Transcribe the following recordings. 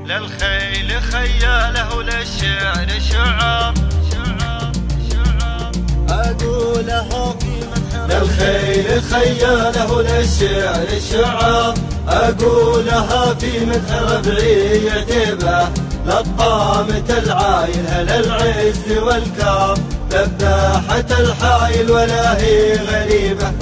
للخيل خياله وللشعر شعر أقولها في مدح للخيل خياله وللشعر شعر أقولها في مدح ربعي عتيبة للطامة العايل هل العز والكرم ذباحة الحايل ولا هي غريبة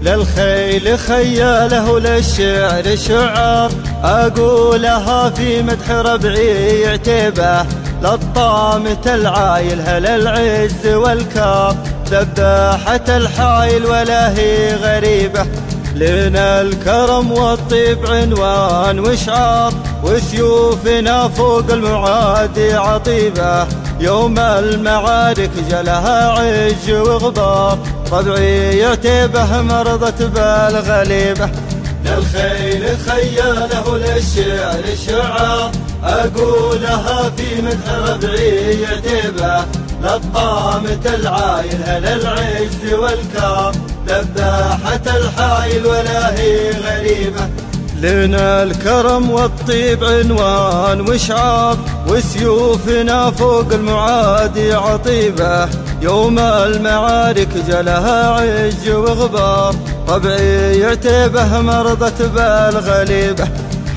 للخيل خياله وللشعر شعر أقولها في مدح ربعي عتيبة للطامة العايل هل العز والكرم ذباحة الحايل ولا هي غريبة لنا الكرم والطيب عنوان وشعار وسيوفنا فوق المعادي عطيبة يوم المعارك جلها عج وغبار ربعي عتيبة مرضت بالغليبة للخيل خياله للشعر شعر أقولها في مدح ربعي عتيبة للطامة العايل هل العز والكرم ذباحة الحايل ولا هي غريبة لنا الكرم والطيب عنوان وشعار وسيوفنا فوق المعادي عطيبة يوم المعارك جلها عج وغبار ربعي عتيبة مرضت بالغليبة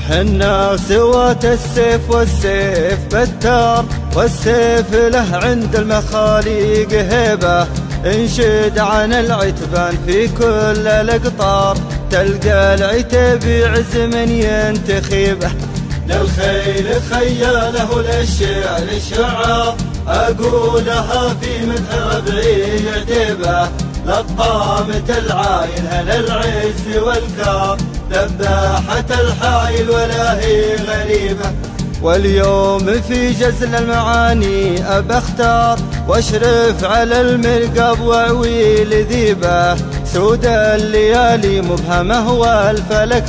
حنا سوات السيف والسيف بتار والسيف له عند المخاليق هيبة انشد عن العتبان في كل الأقطار تلقى العتيب عز من ينتخيبه للخيل خياله للشعر شعر أقولها في مدح ربعي عتيبة للطامة العايل هل العز والكرم ذباحة الحايل ولا هي غريبة واليوم في جزل المعاني أبى اختار واشرف على المرقب وعويل ذيبه سود الليالي مبهمه والفلك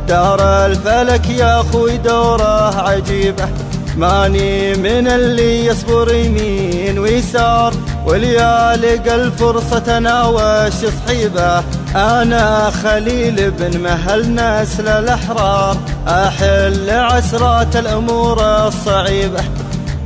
دار الفلك يا اخوي دوره عجيبه ماني من اللي يصبر يمين ويسار وليالق الفرصة تناوش صحيبه أنا خليل بن مهل نسل الأحرار أحل عسرات الأمور الصعيبة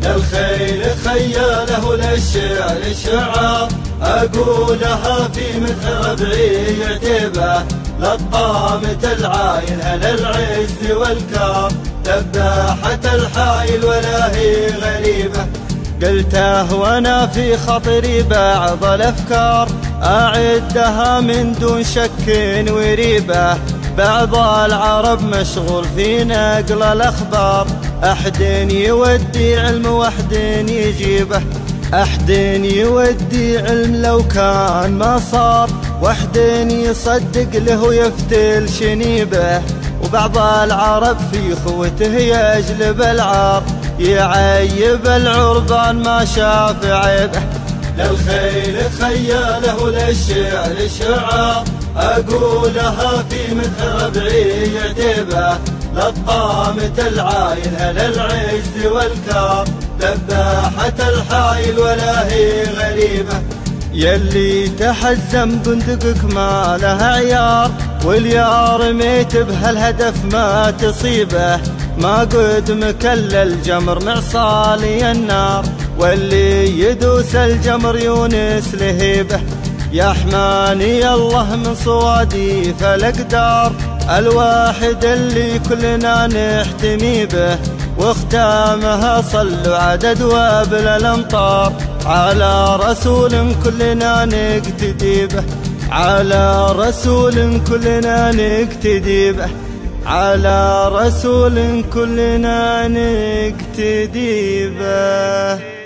للخيل خياله للشعر شعر أقولها في مدح ربعي عتيبة للطامة العايل هل العز والكرم ذباحة الحايل ولا هي غريبة قلته وانا في خطري بعض الافكار اعدها من دون شك وريبه بعض العرب مشغول في نقل الاخبار احد يودي علم واحد يجيبه احد يودي علم لو كان ما صار واحد يصدق له يفتل شنيبه وبعض العرب في خوته يجلب العار يعيب العربان ما شاف عيبه للخيل خياله للشعر شعر أقولها في مدح ربعي عتيبة للطامة العايل هل العز والكرم ذباحة الحايل ولا هي غريبة يلي تحزم بندقك ما له عيار واليا رميت بهالهدف ما تصيبه ما قد مكل الجمر معصالي النار واللي يدوس الجمر يونس لهيبه يا حماني الله من صوادي فالأقدار الواحد اللي كلنا نحتمي به واختامها صلوا عدد وابل الامطار على رسول كلنا نقتدي به على رسول كلنا نقتدي به على رسول كلنا نقتدي به.